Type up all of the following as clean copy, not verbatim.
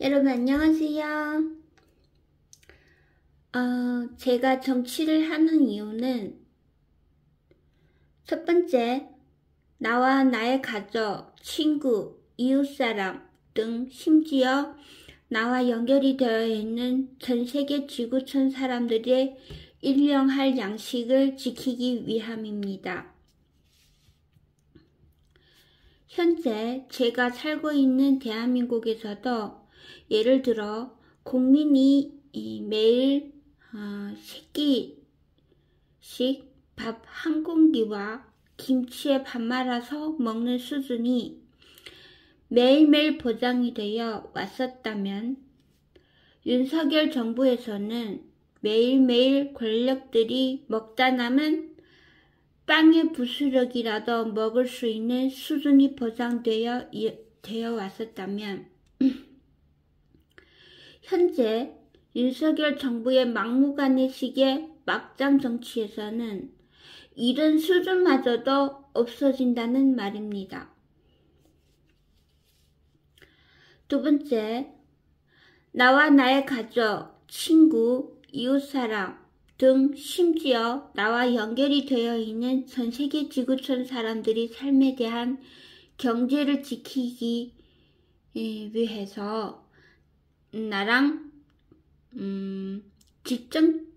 여러분 안녕하세요. 제가 정치를 하는 이유는 첫 번째, 나와 나의 가족, 친구, 이웃사람 등 심지어 나와 연결이 되어 있는 전 세계 지구촌 사람들의 일용할 양식을 지키기 위함입니다. 현재 제가 살고 있는 대한민국에서도 예를 들어 국민이 매일 3끼씩 밥 한 공기와 김치에 밥 말아서 먹는 수준이 매일매일 보장이 되어 왔었다면 윤석열 정부에서는 매일매일 권력들이 먹다 남은 빵의 부스러기라도 먹을 수 있는 수준이 보장되어 왔었다면 현재 윤석열 정부의 막무가내식의 막장 정치에서는 이런 수준마저도 없어진다는 말입니다. 두 번째, 나와 나의 가족, 친구, 이웃사람 등 심지어 나와 연결이 되어 있는 전 세계 지구촌 사람들이 삶에 대한 경제를 지키기 위해서 나랑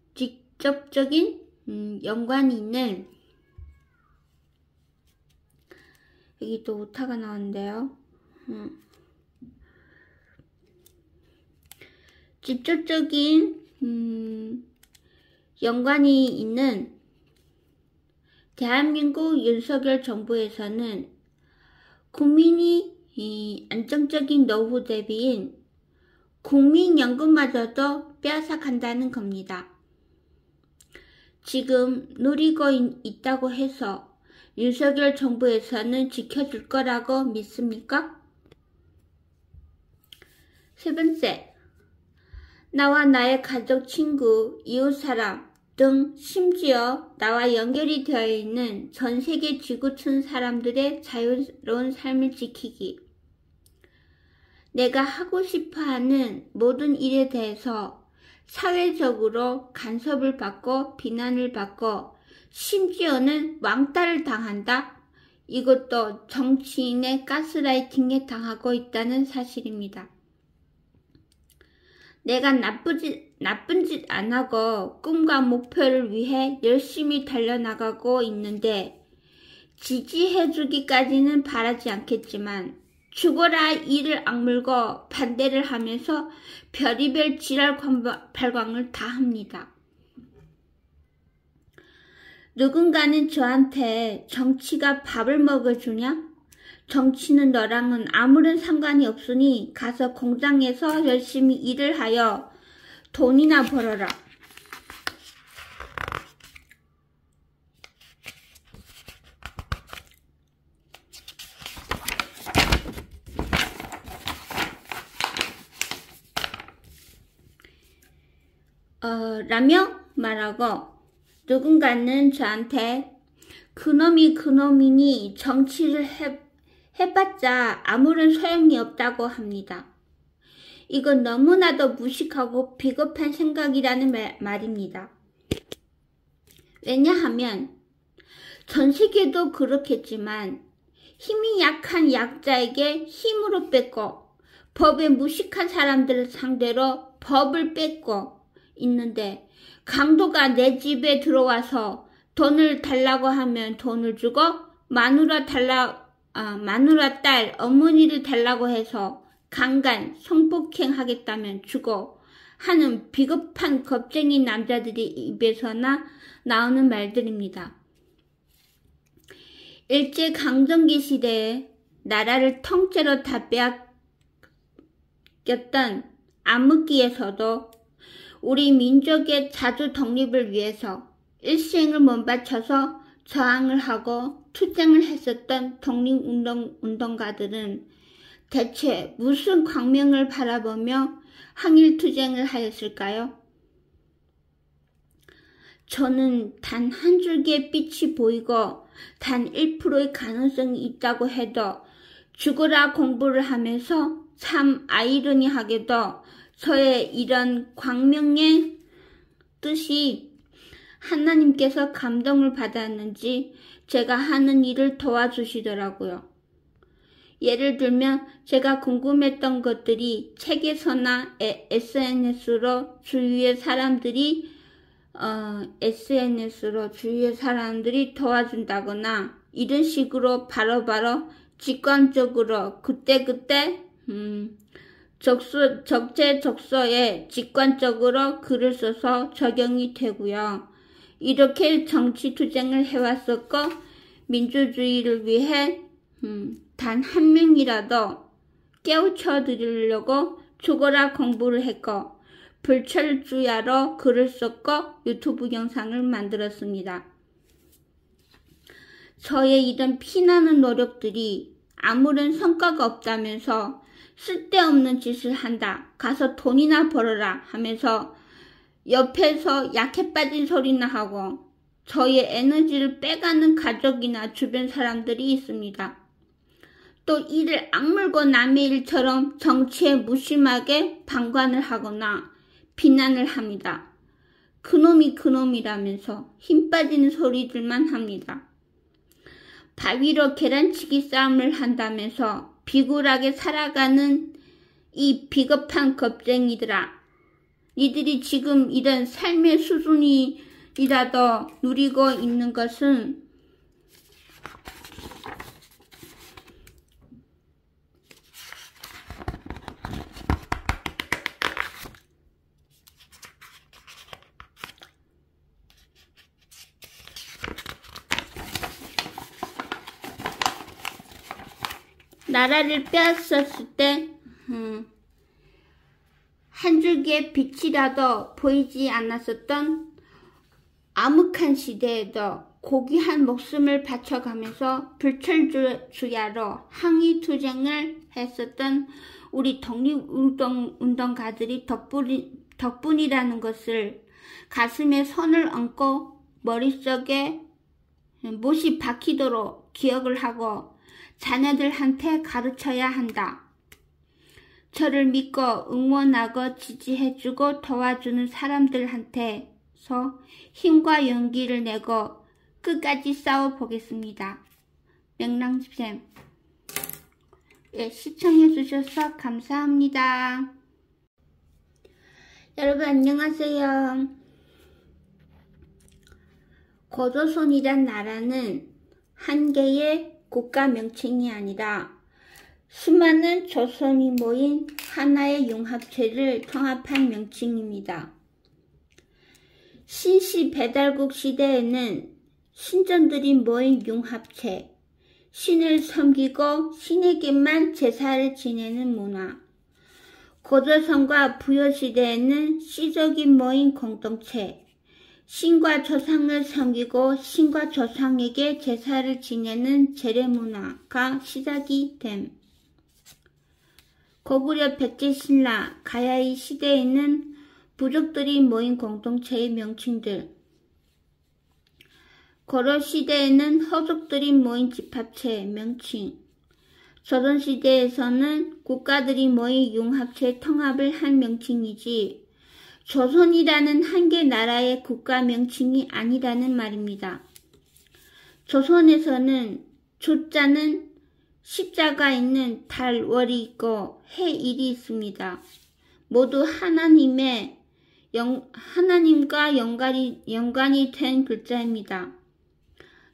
직접적인 연관이 있는, 여기 또 오타가 나왔는데요. 직접적인 연관이 있는 대한민국 윤석열 정부에서는 국민이 안정적인 노후 대비인 국민연금마저도 빼앗아간다는 겁니다. 지금 누리고 있다고 해서 윤석열 정부에서는 지켜줄 거라고 믿습니까? 세 번째, 나와 나의 가족, 친구, 이웃사람 등 심지어 나와 연결이 되어 있는 전 세계 지구촌 사람들의 자유로운 삶을 지키기. 내가 하고 싶어하는 모든 일에 대해서 사회적으로 간섭을 받고 비난을 받고 심지어는 왕따를 당한다? 이것도 정치인의 가스라이팅에 당하고 있다는 사실입니다. 내가 나쁜 짓 안 하고 꿈과 목표를 위해 열심히 달려나가고 있는데 지지해주기까지는 바라지 않겠지만 죽어라 이를 악물고 반대를 하면서 별의별 지랄 발광을 다 합니다. 누군가는 저한테 정치가 밥을 먹여주냐? 정치는 너랑은 아무런 상관이 없으니 가서 공장에서 열심히 일을 하여 돈이나 벌어라. 라며 말하고, 누군가는 저한테 그놈이니 정치를 해봤자 아무런 소용이 없다고 합니다. 이건 너무나도 무식하고 비겁한 생각이라는 말입니다. 왜냐하면 전 세계도 그렇겠지만 힘이 약한 약자에게 힘으로 뺏고 법에 무식한 사람들을 상대로 법을 뺏고 있는데 강도가 내 집에 들어와서 돈을 달라고 하면 돈을 주고 마누라 딸 어머니를 달라고 해서 강간 성폭행 하겠다면 주고 하는 비겁한 겁쟁이 남자들이 입에서나 나오는 말들입니다. 일제강점기 시대에 나라를 통째로 다 빼앗겼던 암흑기에서도 우리 민족의 자주 독립을 위해서 일생을 몸바쳐서 저항을 하고 투쟁을 했었던 독립운동가들은 대체 무슨 광명을 바라보며 항일투쟁을 하였을까요? 저는 단 한 줄기의 빛이 보이고 단 1%의 가능성이 있다고 해도 죽어라 공부를 하면서 참 아이러니하게도 저의 이런 광명의 뜻이 하나님께서 감동을 받았는지 제가 하는 일을 도와주시더라고요. 예를 들면 제가 궁금했던 것들이 책에서나 SNS로 주위의 사람들이 도와준다거나 이런 식으로 바로바로 직관적으로 그때그때 적재적소에 직관적으로 글을 써서 적용이 되고요. 이렇게 정치투쟁을 해왔었고 민주주의를 위해 단 한 명이라도 깨우쳐 드리려고 죽어라 공부를 했고 불철주야로 글을 썼고 유튜브 영상을 만들었습니다. 저의 이런 피나는 노력들이 아무런 성과가 없다면서 쓸데없는 짓을 한다. 가서 돈이나 벌어라 하면서 옆에서 약해 빠진 소리나 하고 저의 에너지를 빼가는 가족이나 주변 사람들이 있습니다. 또 이를 악물고 남의 일처럼 정치에 무심하게 방관을 하거나 비난을 합니다. 그놈이라면서 힘 빠지는 소리들만 합니다. 바위로 계란치기 싸움을 한다면서 비굴하게 살아가는 이 비겁한 겁쟁이들아. 니들이 지금 이런 삶의 수준이라도 누리고 있는 것은 나라를 빼앗았을 때 한 줄기의 빛이라도 보이지 않았었던 암흑한 시대에도 고귀한 목숨을 바쳐가면서 불철주야로 항의투쟁을 했었던 우리 독립운동가들이 덕분이라는 것을 가슴에 손을 얹고 머릿속에 못이 박히도록 기억을 하고 자녀들한테 가르쳐야 한다. 저를 믿고 응원하고 지지해주고 도와주는 사람들한테서 힘과 용기를 내고 끝까지 싸워보겠습니다. 명랑쌤. 시청해주셔서 감사합니다. 여러분 안녕하세요. 고조선이란 나라는 한 개의 국가 명칭이 아니라 수많은 조선이 모인 하나의 융합체를 통합한 명칭입니다. 신시 배달국 시대에는 신전들이 모인 융합체, 신을 섬기고 신에게만 제사를 지내는 문화, 고조선과 부여시대에는 시족이 모인 공동체, 신과 조상을 섬기고 신과 조상에게 제사를 지내는 제례문화가 시작이 됨. 고구려 백제신라 가야이 시대에는 부족들이 모인 공동체의 명칭들, 고려시대에는 허족들이 모인 집합체의 명칭, 조선시대에서는 국가들이 모인 융합체 통합을 한 명칭이지 조선이라는 한 개 나라의 국가 명칭이 아니라는 말입니다. 조선에서는 조자는 십자가 있는 달, 월이 있고 해일이 있습니다. 모두 하나님과 연관이 된 글자입니다.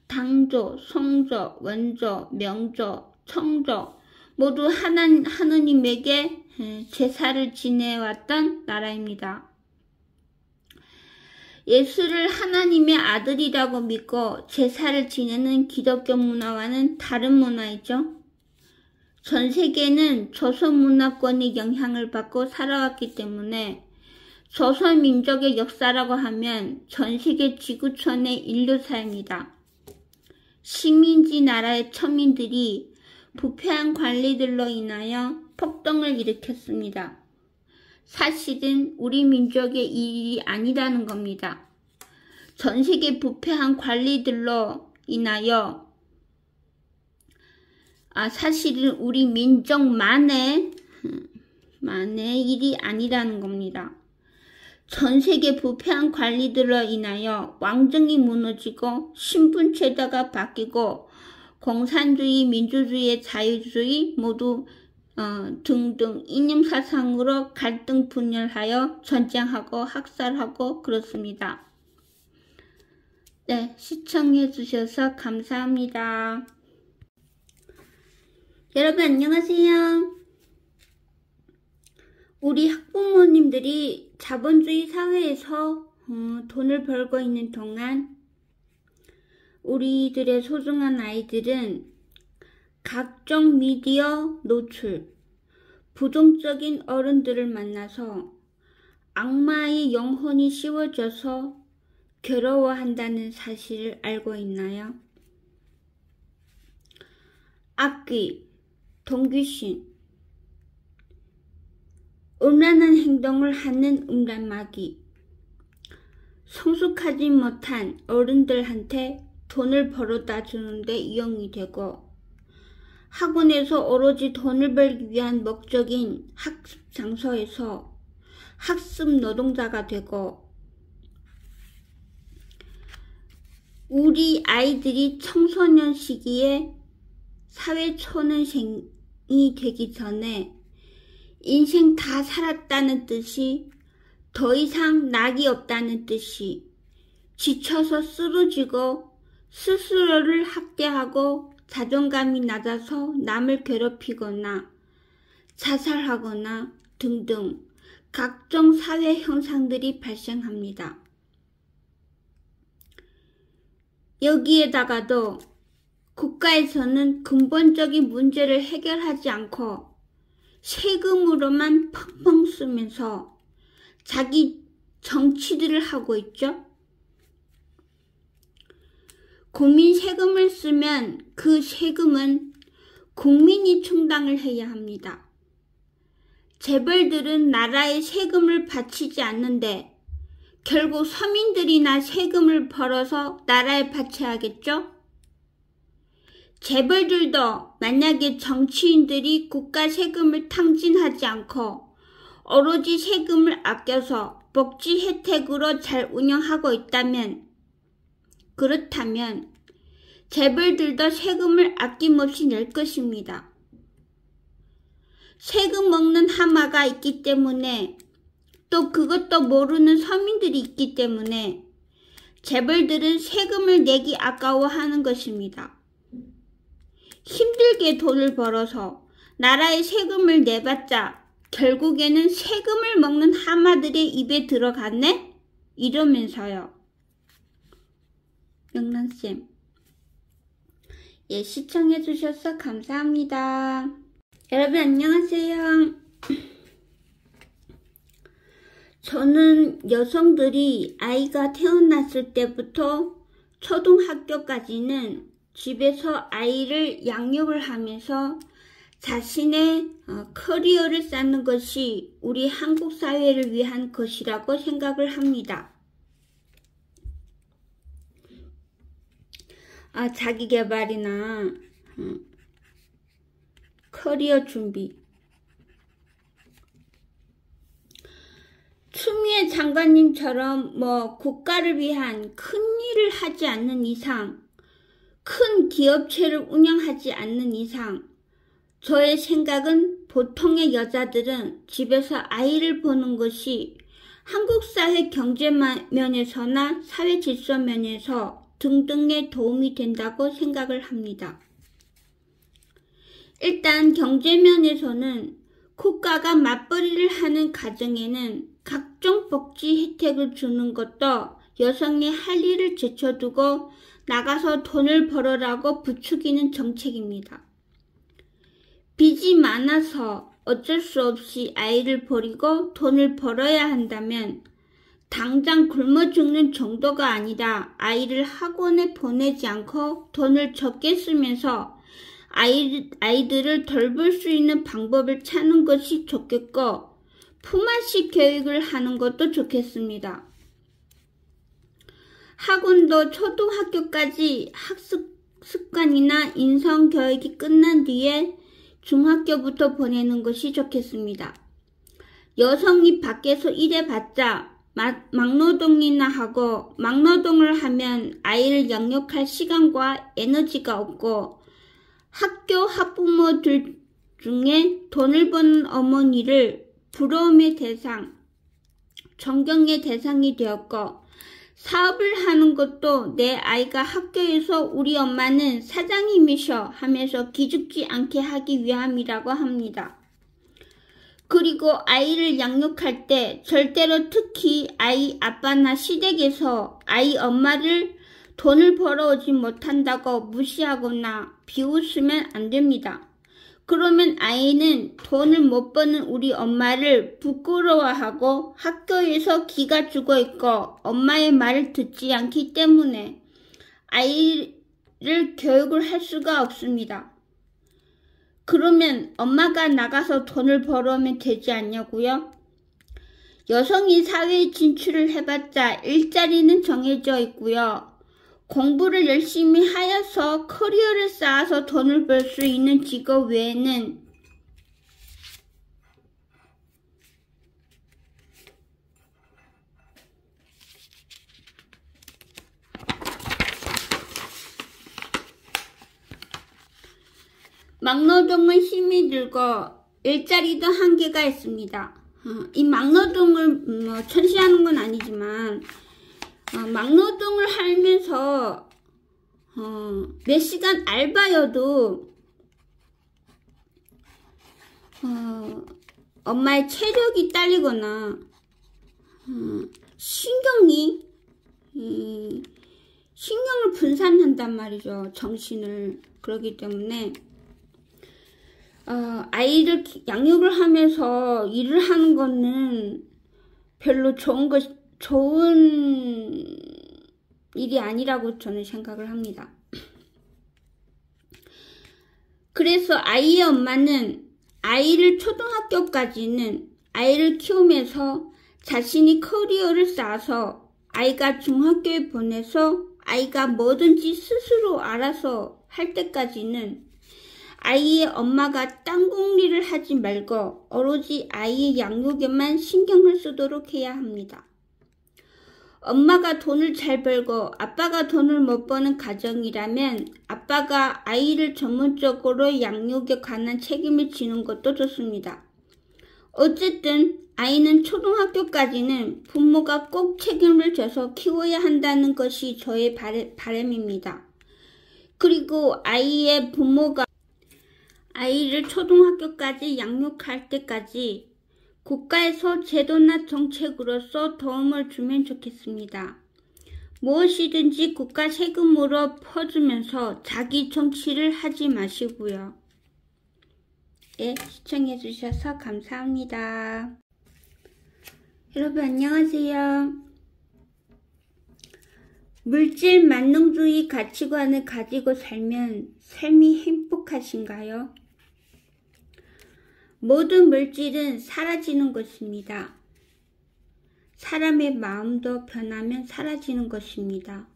당조, 송조, 원조, 명조, 청조 모두 하느님에게 제사를 지내왔던 나라입니다. 예수를 하나님의 아들이라고 믿고 제사를 지내는 기독교 문화와는 다른 문화이죠. 전 세계는 조선 문화권의 영향을 받고 살아왔기 때문에 조선 민족의 역사라고 하면 전 세계 지구촌의 인류사입니다. 식민지 나라의 천민들이 부패한 관리들로 인하여 폭동을 일으켰습니다. 사실은 우리 민족의 일이 아니라는 겁니다. 전 세계 부패한 관리들로 인하여 사실은 우리 민족만의 일이 아니라는 겁니다. 전 세계 부패한 관리들로 인하여 왕정이 무너지고 신분제도가 바뀌고 공산주의, 민주주의, 자유주의 모두 등등 이념사상으로 갈등 분열하여 전쟁하고 학살하고 그렇습니다. 네, 시청해 주셔서 감사합니다. 여러분 안녕하세요. 우리 학부모님들이 자본주의 사회에서 돈을 벌고 있는 동안 우리들의 소중한 아이들은 각종 미디어 노출, 부정적인 어른들을 만나서 악마의 영혼이 씌워져서 괴로워한다는 사실을 알고 있나요? 악귀, 동귀신, 음란한 행동을 하는 음란마귀, 성숙하지 못한 어른들한테 돈을 벌어다 주는데 이용이 되고 학원에서 오로지 돈을 벌기 위한 목적인 학습 장소에서 학습 노동자가 되고 우리 아이들이 청소년 시기에 사회초년생이 되기 전에 인생 다 살았다는 뜻이 더 이상 낙이 없다는 뜻이 지쳐서 쓰러지고 스스로를 학대하고 자존감이 낮아서 남을 괴롭히거나 자살하거나 등등 각종 사회 현상들이 발생합니다. 여기에다가도 국가에서는 근본적인 문제를 해결하지 않고 세금으로만 펑펑 쓰면서 자기 정치들을 하고 있죠. 국민 세금을 쓰면 그 세금은 국민이 충당을 해야 합니다. 재벌들은 나라에 세금을 바치지 않는데 결국 서민들이나 세금을 벌어서 나라에 바쳐야겠죠? 재벌들도 만약에 정치인들이 국가 세금을 탕진하지 않고 오로지 세금을 아껴서 복지 혜택으로 잘 운영하고 있다면 그렇다면 재벌들도 세금을 아낌없이 낼 것입니다. 세금 먹는 하마가 있기 때문에 또 그것도 모르는 서민들이 있기 때문에 재벌들은 세금을 내기 아까워하는 것입니다. 힘들게 돈을 벌어서 나라에 세금을 내봤자 결국에는 세금을 먹는 하마들의 입에 들어갔네? 이러면서요. 명란쌤, 예, 시청해주셔서 감사합니다. 여러분 안녕하세요. 저는 여성들이 아이가 태어났을 때부터 초등학교까지는 집에서 아이를 양육을 하면서 자신의 커리어를 쌓는 것이 우리 한국 사회를 위한 것이라고 생각을 합니다. 자기계발이나 커리어 준비. 추미애 장관님처럼 국가를 위한 큰 일을 하지 않는 이상, 큰 기업체를 운영하지 않는 이상 저의 생각은 보통의 여자들은 집에서 아이를 보는 것이 한국 사회 경제 면에서나 사회 질서 면에서 등등에 도움이 된다고 생각을 합니다. 일단 경제 면에서는 국가가 맞벌이를 하는 가정에는 각종 복지 혜택을 주는 것도 여성의 할 일을 제쳐두고 나가서 돈을 벌어라고 부추기는 정책입니다. 빚이 많아서 어쩔 수 없이 아이를 버리고 돈을 벌어야 한다면 당장 굶어 죽는 정도가 아니라 아이를 학원에 보내지 않고 돈을 적게 쓰면서 아이들을 돌볼 수 있는 방법을 찾는 것이 좋겠고 품앗이 교육을 하는 것도 좋겠습니다. 학원도 초등학교까지 학습 습관이나 인성 교육이 끝난 뒤에 중학교부터 보내는 것이 좋겠습니다. 여성이 밖에서 일해봤자 막노동이나 하고 막노동을 하면 아이를 양육할 시간과 에너지가 없고 학교 학부모들 중에 돈을 버는 어머니를 부러움의 대상, 존경의 대상이 되었고 사업을 하는 것도 내 아이가 학교에서 우리 엄마는 사장님이셔 하면서 기죽지 않게 하기 위함이라고 합니다. 그리고 아이를 양육할 때 절대로 특히 아이 아빠나 시댁에서 아이 엄마를 돈을 벌어오지 못한다고 무시하거나 비웃으면 안 됩니다. 그러면 아이는 돈을 못 버는 우리 엄마를 부끄러워하고 학교에서 기가 죽어 있고 엄마의 말을 듣지 않기 때문에 아이를 교육을 할 수가 없습니다. 그러면 엄마가 나가서 돈을 벌어오면 되지 않냐고요? 여성이 사회에 진출을 해봤자 일자리는 정해져 있고요. 공부를 열심히 하여서 커리어를 쌓아서 돈을 벌 수 있는 직업 외에는 막노동은 힘이 들고 일자리도 한계가 있습니다. 이 막노동을 천시하는 건 아니지만 막노동을 하면서 몇 시간 알바여도 엄마의 체력이 딸리거나 신경을 분산한단 말이죠. 정신을. 그렇기 때문에 아이를 양육을 하면서 일을 하는 거는 별로 좋은 일이 아니라고 저는 생각을 합니다. 그래서 아이의 엄마는 아이를 초등학교까지는 아이를 키우면서 자신이 커리어를 쌓아서 아이가 중학교에 보내서 아이가 뭐든지 스스로 알아서 할 때까지는 아이의 엄마가 땅공리를 하지 말고 오로지 아이의 양육에만 신경을 쓰도록 해야 합니다. 엄마가 돈을 잘 벌고 아빠가 돈을 못 버는 가정이라면 아빠가 아이를 전문적으로 양육에 관한 책임을 지는 것도 좋습니다. 어쨌든 아이는 초등학교까지는 부모가 꼭 책임을 져서 키워야 한다는 것이 저의 바람입니다. 그리고 아이의 부모가 아이를 초등학교까지 양육할 때까지 국가에서 제도나 정책으로서 도움을 주면 좋겠습니다. 무엇이든지 국가 세금으로 퍼주면서 자기 정치를 하지 마시고요. 예, 시청해주셔서 감사합니다. 여러분 안녕하세요. 물질 만능주의 가치관을 가지고 살면 삶이 행복하신가요? 모든 물질은 사라지는 것입니다. 사람의 마음도 변하면 사라지는 것입니다.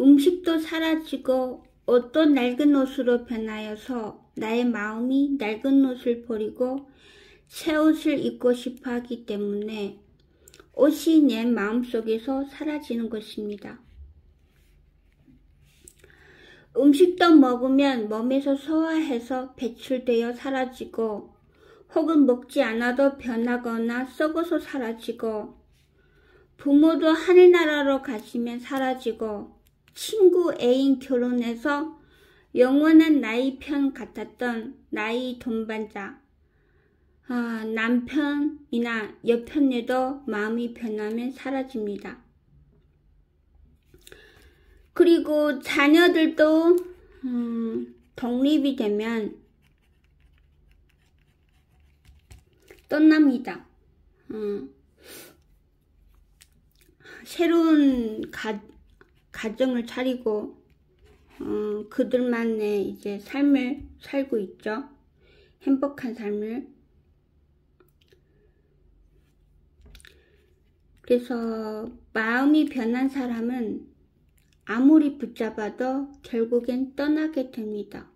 음식도 사라지고 옷도 낡은 옷으로 변하여서 나의 마음이 낡은 옷을 버리고 새 옷을 입고 싶어 하기 때문에 옷이 내 마음속에서 사라지는 것입니다. 음식도 먹으면 몸에서 소화해서 배출되어 사라지고 혹은 먹지 않아도 변하거나 썩어서 사라지고 부모도 하늘나라로 가시면 사라지고 친구 애인 결혼해서 영원한 나의 편 같았던 나의 동반자 남편이나 여편에도 마음이 변하면 사라집니다. 그리고 자녀들도 독립이 되면 떠납니다. 새로운 가정을 차리고 그들만의 이제 삶을 살고 있죠. 행복한 삶을. 그래서 마음이 변한 사람은 아무리 붙잡아도 결국엔 떠나게 됩니다.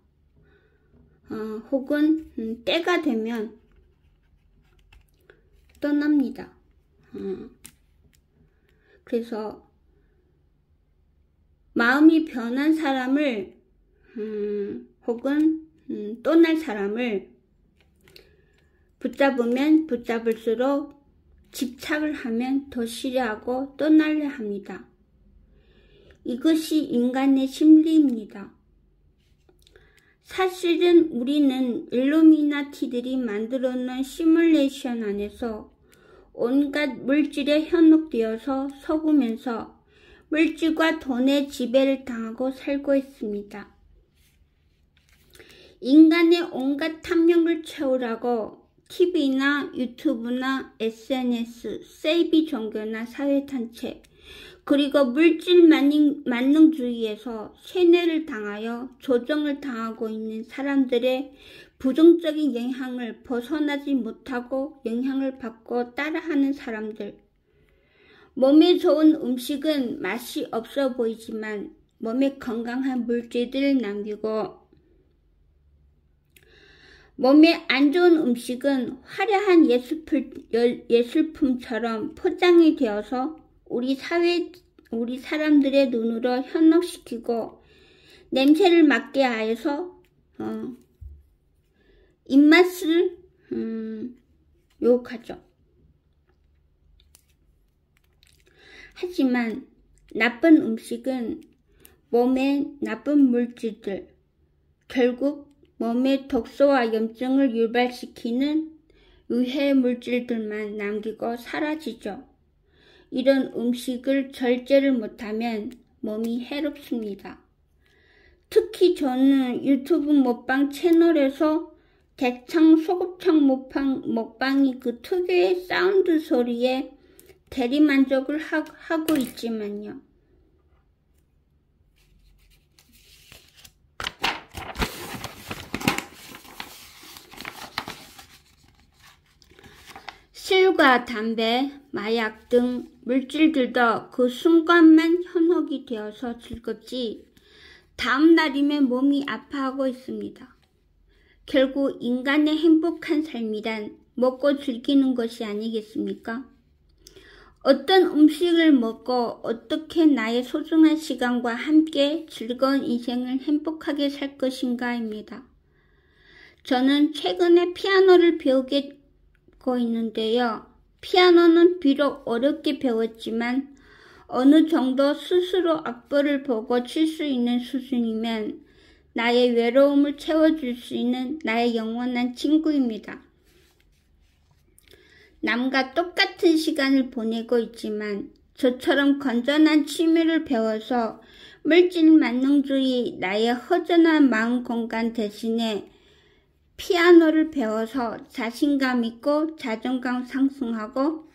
혹은 때가 되면 떠납니다. 그래서 마음이 변한 사람을 혹은 떠날 사람을 붙잡으면 붙잡을수록 집착을 하면 더 싫어하고 떠나려 합니다. 이것이 인간의 심리입니다. 사실은 우리는 일루미나티들이 만들어 놓은 시뮬레이션 안에서 온갖 물질에 현혹되어서 속으면서 물질과 돈의 지배를 당하고 살고 있습니다. 인간의 온갖 탐욕을 채우라고 TV나 유튜브나 SNS, 세이비 종교나 사회단체, 그리고 물질 만능주의에서 세뇌를 당하여 조정을 당하고 있는 사람들의 부정적인 영향을 벗어나지 못하고 영향을 받고 따라하는 사람들. 몸에 좋은 음식은 맛이 없어 보이지만 몸에 건강한 물질들을 남기고, 몸에 안 좋은 음식은 화려한 예술품처럼 포장이 되어서 우리 사람들의 눈으로 현혹시키고 냄새를 맡게 하여서 입맛을 유혹하죠. 하지만 나쁜 음식은 몸에 나쁜 물질들, 결국 몸의 독소와 염증을 유발시키는 유해 물질들만 남기고 사라지죠. 이런 음식을 절제를 못하면 몸이 해롭습니다. 특히 저는 유튜브 먹방 채널에서 대창 소곱창 먹방이 그 특유의 사운드 소리에 대리만족을 하고 있지만요. 술과 담배, 마약 등 물질들도 그 순간만 현혹이 되어서 즐겁지 다음 날이면 몸이 아파하고 있습니다. 결국 인간의 행복한 삶이란 먹고 즐기는 것이 아니겠습니까? 어떤 음식을 먹고 어떻게 나의 소중한 시간과 함께 즐거운 인생을 행복하게 살 것인가입니다. 저는 최근에 피아노를 배우고 있는데요. 피아노는 비록 어렵게 배웠지만 어느 정도 스스로 악보를 보고 칠 수 있는 수준이면 나의 외로움을 채워줄 수 있는 나의 영원한 친구입니다. 남과 똑같은 시간을 보내고 있지만 저처럼 건전한 취미를 배워서 물질 만능주의 나의 허전한 마음 공간 대신에 피아노를 배워서 자신감 있고 자존감 상승하고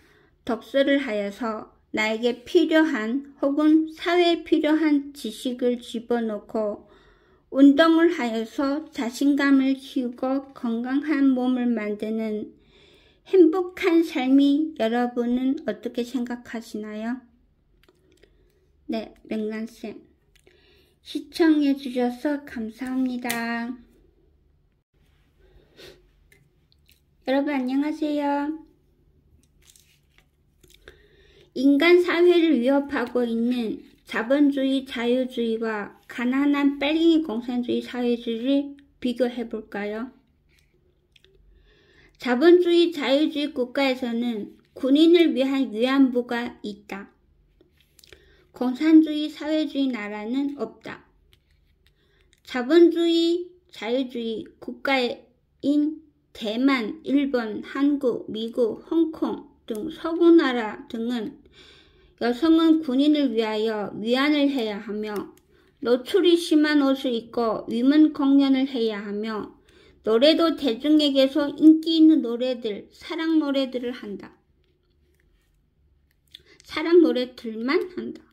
독서를 하여서 나에게 필요한 혹은 사회에 필요한 지식을 집어넣고 운동을 하여서 자신감을 키우고 건강한 몸을 만드는 행복한 삶이 여러분은 어떻게 생각하시나요? 네, 명란쌤. 시청해 주셔서 감사합니다. 여러분 안녕하세요. 인간 사회를 위협하고 있는 자본주의 자유주의와 가난한 빨갱이 공산주의 사회주의를 비교해 볼까요? 자본주의 자유주의 국가에서는 군인을 위한 위안부가 있다. 공산주의 사회주의 나라는 없다. 자본주의 자유주의 국가인 대만, 일본, 한국, 미국, 홍콩 등 서구나라 등은 여성은 군인을 위하여 위안을 해야 하며 노출이 심한 옷을 입고 위문 공연을 해야 하며 노래도 대중에게서 인기 있는 노래들, 사랑 노래들을 한다. 사랑 노래들만 한다.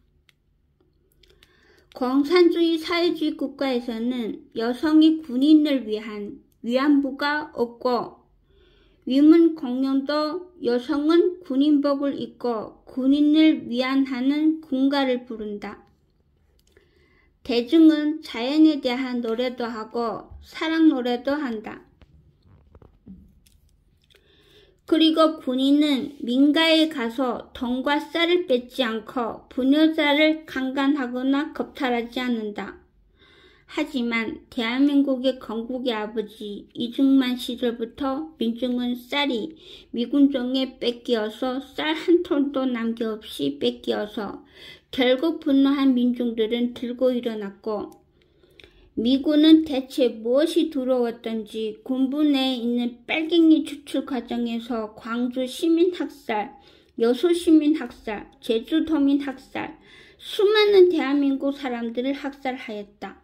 공산주의 사회주의 국가에서는 여성이 군인을 위한 위안부가 없고 위문 공연도 여성은 군인복을 입고 군인을 위안하는 군가를 부른다. 대중은 자연에 대한 노래도 하고 사랑 노래도 한다. 그리고 군인은 민가에 가서 돈과 쌀을 뺏지 않고 부녀자를 강간하거나 겁탈하지 않는다. 하지만 대한민국의 건국의 아버지 이승만 시절부터 민중은 쌀이 미군정에 뺏기어서 쌀 한 톨도 남김없이 뺏기어서 결국 분노한 민중들은 들고 일어났고, 미군은 대체 무엇이 두려웠던지 군부 내에 있는 빨갱이 추출 과정에서 광주 시민 학살, 여수 시민 학살, 제주도민 학살, 수많은 대한민국 사람들을 학살하였다.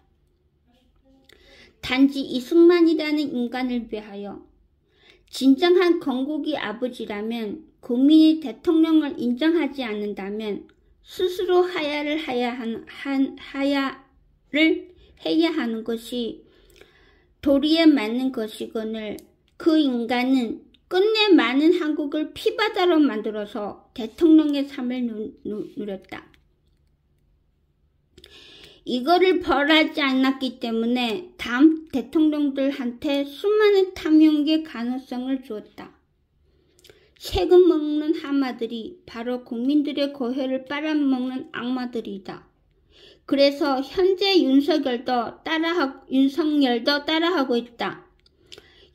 단지 이승만이라는 인간을 위하여. 진정한 건국의 아버지라면 국민이 대통령을 인정하지 않는다면 스스로 하야를 해야 하는 것이 도리에 맞는 것이거늘 그 인간은 끝내 많은 한국을 피바다로 만들어서 대통령의 삶을 누렸다. 이거를 벌하지 않았기 때문에 다음 대통령들한테 수많은 탐욕의 가능성을 주었다. 세금 먹는 하마들이 바로 국민들의 고혈을 빨아먹는 악마들이다. 그래서 현재 윤석열도 따라하고 있다.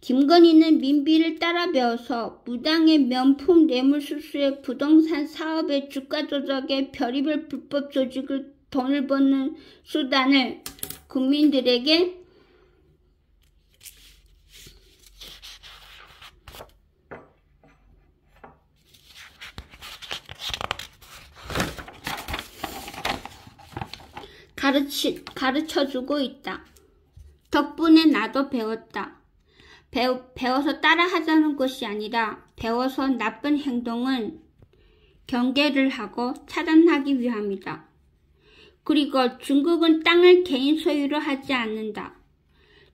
김건희는 민비를 따라 배워서 무당의 명품 뇌물수수에 부동산 사업에 주가 조작에 별의별 불법 조직을 돈을 버는 수단을 국민들에게 가르쳐주고 있다. 덕분에 나도 배웠다. 배워서 따라하자는 것이 아니라 배워서 나쁜 행동은 경계를 하고 차단하기 위함이다. 그리고 중국은 땅을 개인 소유로 하지 않는다.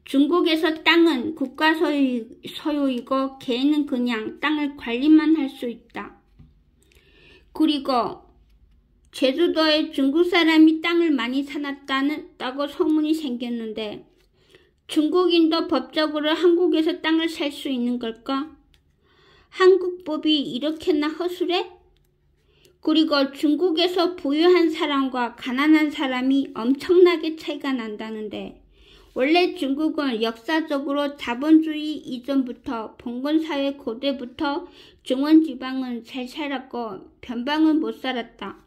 중국에서 땅은 국가 소유이고 개인은 그냥 땅을 관리만 할 수 있다. 그리고 제주도에 중국 사람이 땅을 많이 사놨다고 소문이 생겼는데 중국인도 법적으로 한국에서 땅을 살 수 있는 걸까? 한국법이 이렇게나 허술해? 그리고 중국에서 부유한 사람과 가난한 사람이 엄청나게 차이가 난다는데 원래 중국은 역사적으로 자본주의 이전부터 봉건사회 고대부터 중원지방은 잘 살았고 변방은 못 살았다.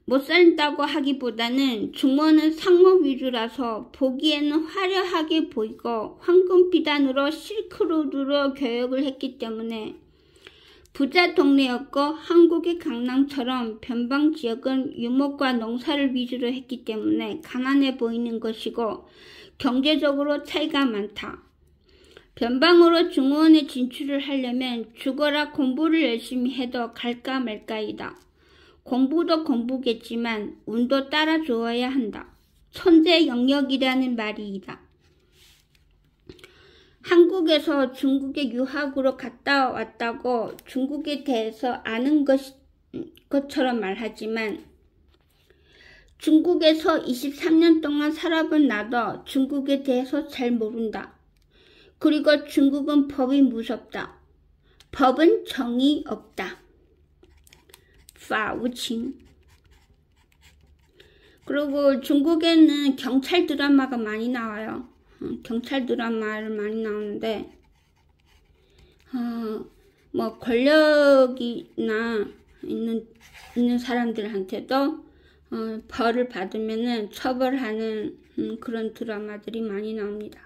못 산다고 하기보다는 중원은 상업 위주라서 보기에는 화려하게 보이고 황금 비단으로 실크로드로 교역을 했기 때문에 부자 동네였고 한국의 강남처럼 변방 지역은 유목과 농사를 위주로 했기 때문에 가난해 보이는 것이고 경제적으로 차이가 많다. 변방으로 중원에 진출을 하려면 죽어라 공부를 열심히 해도 갈까 말까이다. 공부도 공부겠지만 운도 따라주어야 한다. 천재 영역이라는 말이다. 한국에서 중국에 유학으로 갔다 왔다고 중국에 대해서 아는 것처럼 말하지만 중국에서 23년 동안 살아본 나도 중국에 대해서 잘 모른다. 그리고 중국은 법이 무섭다. 법은 정이 없다. 法无情. 그리고 중국에는 경찰 드라마가 많이 나와요. 경찰 드라마를 많이 나오는데 뭐 권력이나 있는 사람들한테도 벌을 받으면은 처벌하는 그런 드라마들이 많이 나옵니다.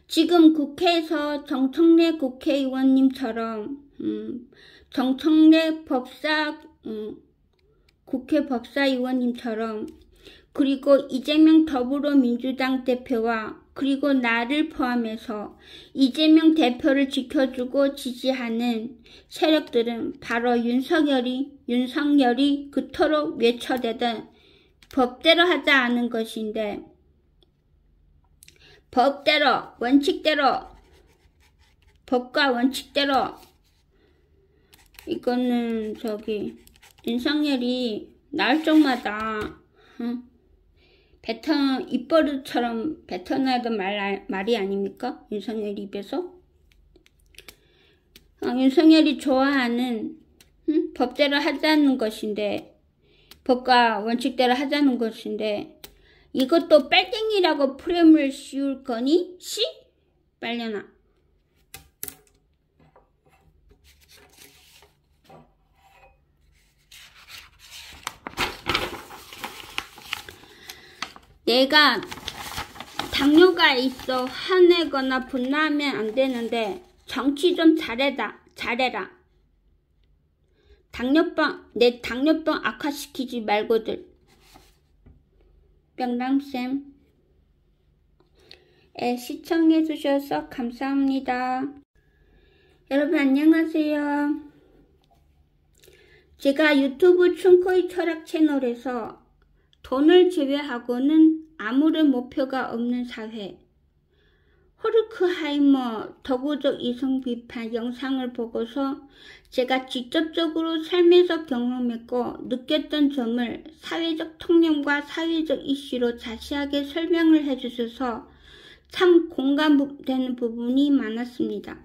지금 국회에서 정청래 국회의원님처럼 정청래 국회 법사위원님처럼 그리고 이재명 더불어민주당 대표와 그리고 나를 포함해서 이재명 대표를 지켜주고 지지하는 세력들은 바로 윤석열이 그토록 외쳐대던 법대로 하자는 것인데 법대로, 원칙대로, 법과 원칙대로 이거는 윤석열이 나올 적마다 입버릇처럼 뱉어내던 말이 아닙니까? 윤석열 입에서. 윤석열이 좋아하는 법대로 하자는 것인데, 법과 원칙대로 하자는 것인데, 이것도 빨갱이라고 프레임을 씌울 거니? 빨려나. 내가 당뇨가 있어 화내거나 분노하면 안 되는데 정치 좀 잘해라. 내 당뇨병 악화시키지 말고들. 명랑쌤. 시청해주셔서 감사합니다. 여러분 안녕하세요. 제가 유튜브 춘코이 철학 채널에서 돈을 제외하고는 아무런 목표가 없는 사회, 호르크하이머 더구적 이성 비판 영상을 보고서 제가 직접적으로 삶에서 경험했고 느꼈던 점을 사회적 통념과 사회적 이슈로 자세하게 설명을 해주셔서 참 공감되는 부분이 많았습니다.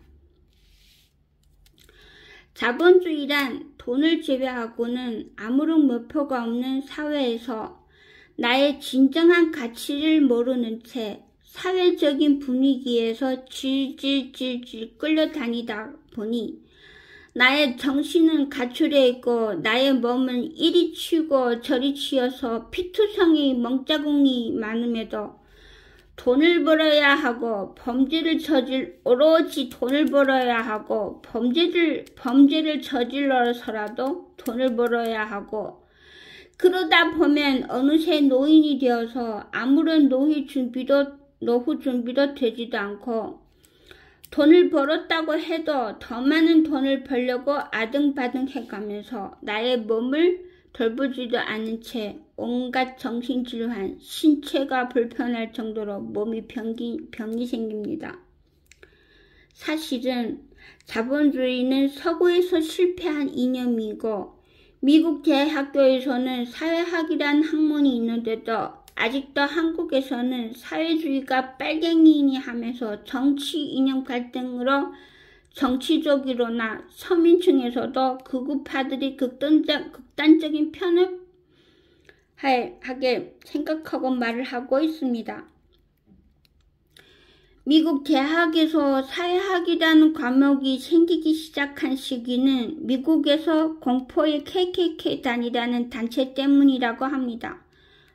자본주의란 돈을 제외하고는 아무런 목표가 없는 사회에서 나의 진정한 가치를 모르는 채 사회적인 분위기에서 질질질질 끌려다니다 보니 나의 정신은 가출해 있고 나의 몸은 이리 치고 저리 치여서 피투성이 멍자국이 많음에도 돈을 벌어야 하고 오로지 돈을 벌어야 하고 범죄를 저질러서라도 돈을 벌어야 하고 그러다 보면 어느새 노인이 되어서 아무런 노후 준비도 되지도 않고 돈을 벌었다고 해도 더 많은 돈을 벌려고 아등바등 해가면서 나의 몸을 돌보지도 않은 채 온갖 정신질환, 신체가 불편할 정도로 몸이 병이 생깁니다. 사실은 자본주의는 서구에서 실패한 이념이고 미국 대학교에서는 사회학이란 학문이 있는데도 아직도 한국에서는 사회주의가 빨갱이니 하면서 정치 이념 갈등으로 정치적으로나 서민층에서도 극우파들이 극단적인 편을 하게 생각하고 말을 하고 있습니다. 미국 대학에서 사회학이라는 과목이 생기기 시작한 시기는 미국에서 공포의 KKK단이라는 단체 때문이라고 합니다.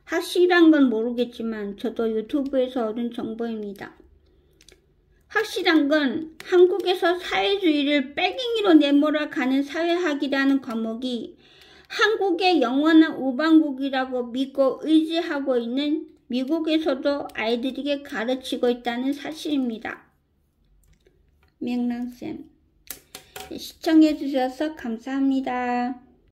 확실한 건 모르겠지만 저도 유튜브에서 얻은 정보입니다. 확실한 건 한국에서 사회주의를 빨갱이로 내몰아가는 사회학이라는 과목이 한국의 영원한 우방국이라고 믿고 의지하고 있는 미국에서도 아이들에게 가르치고 있다는 사실입니다. 명랑쌤. 시청해주셔서 감사합니다.